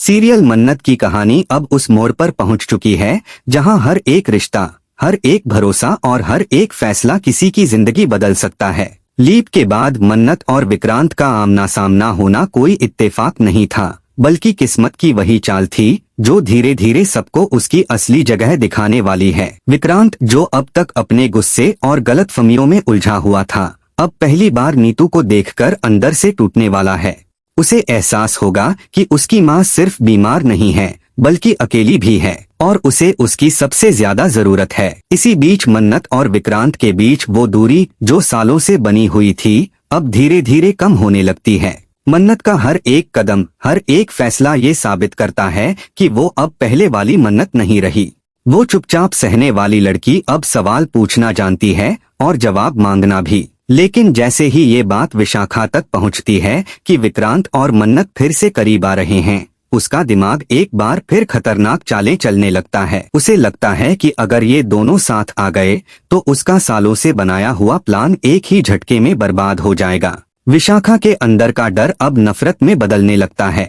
Serial मन्नत की कहानी अब उस मोड़ पर पहुंच चुकी है जहां हर एक रिश्ता, हर एक भरोसा और हर एक फैसला किसी की जिंदगी बदल सकता है। लीप के बाद मन्नत और विक्रांत का आमना सामना होना कोई इत्तेफाक नहीं था, बल्कि किस्मत की वही चाल थी जो धीरे धीरे सबको उसकी असली जगह दिखाने वाली है। विक्रांत, जो अब तक अपने गुस्से और गलतफहमियों में उलझा हुआ था, अब पहली बार नीतू को देखकर अंदर से टूटने वाला है। उसे एहसास होगा कि उसकी माँ सिर्फ बीमार नहीं है, बल्कि अकेली भी है और उसे उसकी सबसे ज्यादा जरूरत है। इसी बीच मन्नत और विक्रांत के बीच वो दूरी जो सालों से बनी हुई थी, अब धीरे धीरे कम होने लगती है। मन्नत का हर एक कदम, हर एक फैसला ये साबित करता है कि वो अब पहले वाली मन्नत नहीं रही। वो चुपचाप सहने वाली लड़की अब सवाल पूछना जानती है और जवाब मांगना भी। लेकिन जैसे ही ये बात विशाखा तक पहुंचती है कि विक्रांत और मन्नत फिर से करीब आ रहे हैं, उसका दिमाग एक बार फिर खतरनाक चालें चलने लगता है। उसे लगता है कि अगर ये दोनों साथ आ गए तो उसका सालों से बनाया हुआ प्लान एक ही झटके में बर्बाद हो जाएगा। विशाखा के अंदर का डर अब नफरत में बदलने लगता है।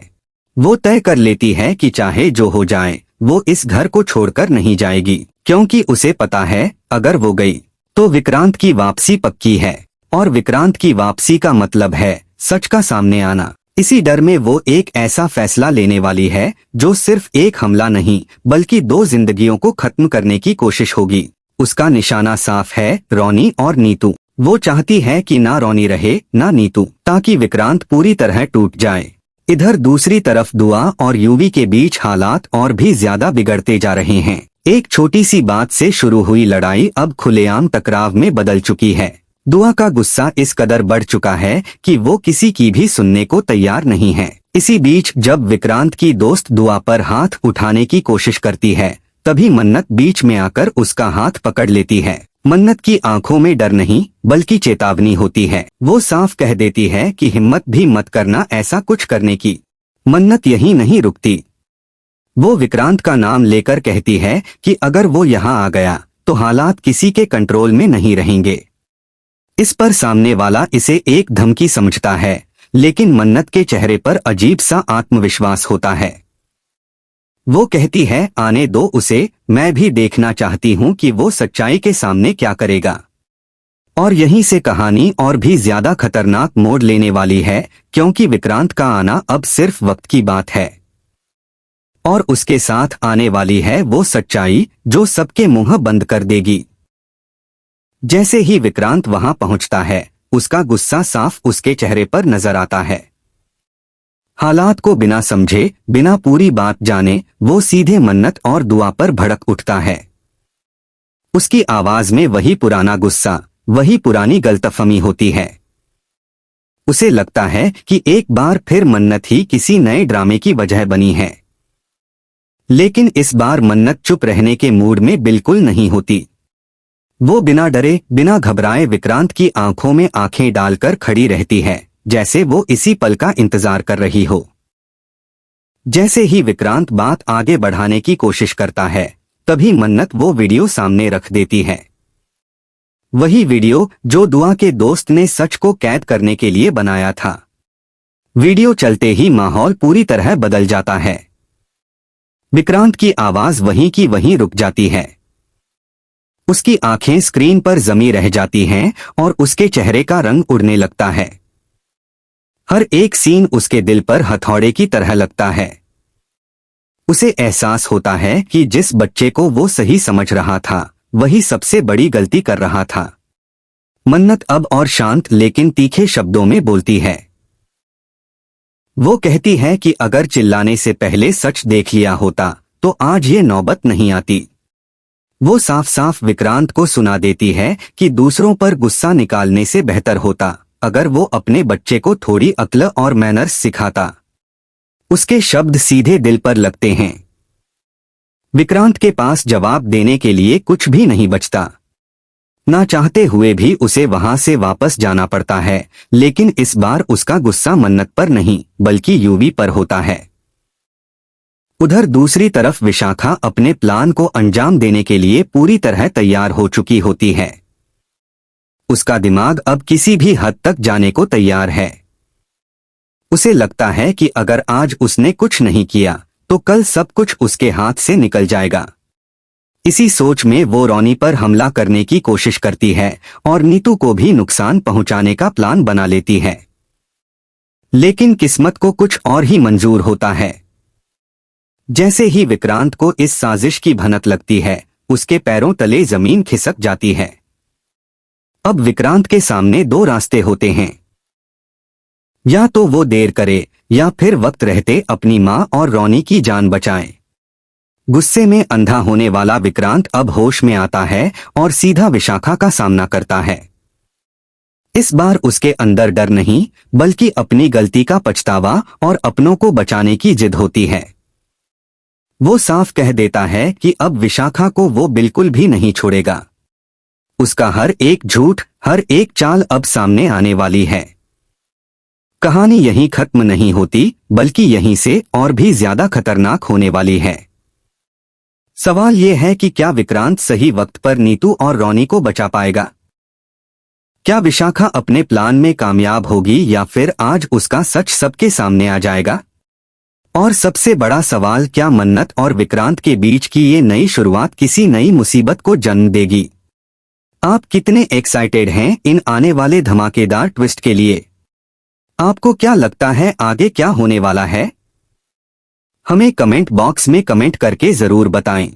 वो तय कर लेती है कि चाहे जो हो जाए, वो इस घर को छोड़कर नहीं जाएगी, क्योंकि उसे पता है अगर वो गई तो विक्रांत की वापसी पक्की है, और विक्रांत की वापसी का मतलब है सच का सामने आना। इसी डर में वो एक ऐसा फैसला लेने वाली है जो सिर्फ एक हमला नहीं, बल्कि दो जिंदगियों को खत्म करने की कोशिश होगी। उसका निशाना साफ है, रोनी और नीतू। वो चाहती है कि ना रोनी रहे ना नीतू, ताकि विक्रांत पूरी तरह टूट जाए। इधर दूसरी तरफ दुआ और यूवी के बीच हालात और भी ज्यादा बिगड़ते जा रहे हैं। एक छोटी सी बात से शुरू हुई लड़ाई अब खुलेआम टकराव में बदल चुकी है। दुआ का गुस्सा इस कदर बढ़ चुका है कि वो किसी की भी सुनने को तैयार नहीं है। इसी बीच जब विक्रांत की दोस्त दुआ पर हाथ उठाने की कोशिश करती है, तभी मन्नत बीच में आकर उसका हाथ पकड़ लेती है। मन्नत की आंखों में डर नहीं, बल्कि चेतावनी होती है। वो साफ कह देती है कि हिम्मत भी मत करना ऐसा कुछ करने की। मन्नत यहीं नहीं रुकती। वो विक्रांत का नाम लेकर कहती है कि अगर वो यहाँ आ गया तो हालात किसी के कंट्रोल में नहीं रहेंगे। इस पर सामने वाला इसे एक धमकी समझता है, लेकिन मन्नत के चेहरे पर अजीब सा आत्मविश्वास होता है। वो कहती है, आने दो उसे, मैं भी देखना चाहती हूँ कि वो सच्चाई के सामने क्या करेगा। और यहीं से कहानी और भी ज्यादा खतरनाक मोड़ लेने वाली है, क्योंकि विक्रांत का आना अब सिर्फ वक्त की बात है। और उसके साथ आने वाली है वो सच्चाई जो सबके मुंह बंद कर देगी। जैसे ही विक्रांत वहां पहुंचता है, उसका गुस्सा साफ उसके चेहरे पर नजर आता है। हालात को बिना समझे, बिना पूरी बात जाने, वो सीधे मन्नत और दुआ पर भड़क उठता है। उसकी आवाज में वही पुराना गुस्सा, वही पुरानी गलतफहमी होती है। उसे लगता है कि एक बार फिर मन्नत ही किसी नए ड्रामे की वजह बनी है। लेकिन इस बार मन्नत चुप रहने के मूड में बिल्कुल नहीं होती। वो बिना डरे, बिना घबराए विक्रांत की आंखों में आंखें डालकर खड़ी रहती है, जैसे वो इसी पल का इंतजार कर रही हो। जैसे ही विक्रांत बात आगे बढ़ाने की कोशिश करता है, तभी मन्नत वो वीडियो सामने रख देती है। वही वीडियो जो दुआ के दोस्त ने सच को कैद करने के लिए बनाया था। वीडियो चलते ही माहौल पूरी तरह बदल जाता है। विक्रांत की आवाज वहीं की वहीं रुक जाती है। उसकी आंखें स्क्रीन पर जमी रह जाती हैं और उसके चेहरे का रंग उड़ने लगता है। हर एक सीन उसके दिल पर हथौड़े की तरह लगता है। उसे एहसास होता है कि जिस बच्चे को वो सही समझ रहा था, वही सबसे बड़ी गलती कर रहा था। मन्नत अब और शांत लेकिन तीखे शब्दों में बोलती है। वो कहती है कि अगर चिल्लाने से पहले सच देख लिया होता तो आज ये नौबत नहीं आती। वो साफ साफ विक्रांत को सुना देती है कि दूसरों पर गुस्सा निकालने से बेहतर होता अगर वो अपने बच्चे को थोड़ी अक्ल और मैनर्स सिखाता। उसके शब्द सीधे दिल पर लगते हैं। विक्रांत के पास जवाब देने के लिए कुछ भी नहीं बचता। ना चाहते हुए भी उसे वहां से वापस जाना पड़ता है, लेकिन इस बार उसका गुस्सा मन्नत पर नहीं, बल्कि यूवी पर होता है। उधर दूसरी तरफ विशाखा अपने प्लान को अंजाम देने के लिए पूरी तरह तैयार हो चुकी होती है। उसका दिमाग अब किसी भी हद तक जाने को तैयार है। उसे लगता है कि अगर आज उसने कुछ नहीं किया तो कल सब कुछ उसके हाथ से निकल जाएगा। इसी सोच में वो रॉनी पर हमला करने की कोशिश करती है और नीतू को भी नुकसान पहुंचाने का प्लान बना लेती है। लेकिन किस्मत को कुछ और ही मंजूर होता है। जैसे ही विक्रांत को इस साजिश की भनक लगती है, उसके पैरों तले जमीन खिसक जाती है। अब विक्रांत के सामने दो रास्ते होते हैं, या तो वो देर करे या फिर वक्त रहते अपनी मां और रॉनी की जान बचाए। गुस्से में अंधा होने वाला विक्रांत अब होश में आता है और सीधा विशाखा का सामना करता है। इस बार उसके अंदर डर नहीं बल्कि अपनी गलती का पछतावा और अपनों को बचाने की जिद होती है। वो साफ कह देता है कि अब विशाखा को वो बिल्कुल भी नहीं छोड़ेगा। उसका हर एक झूठ, हर एक चाल अब सामने आने वाली है। कहानी यहीं खत्म नहीं होती बल्कि यहीं से और भी ज्यादा खतरनाक होने वाली है। सवाल ये है कि क्या विक्रांत सही वक्त पर नीतू और रॉनी को बचा पाएगा? क्या विशाखा अपने प्लान में कामयाब होगी या फिर आज उसका सच सबके सामने आ जाएगा? और सबसे बड़ा सवाल, क्या मन्नत और विक्रांत के बीच की ये नई शुरुआत किसी नई मुसीबत को जन्म देगी? आप कितने एक्साइटेड हैं इन आने वाले धमाकेदार ट्विस्ट के लिए? आपको क्या लगता है आगे क्या होने वाला है? हमें कमेंट बॉक्स में कमेंट करके जरूर बताएं।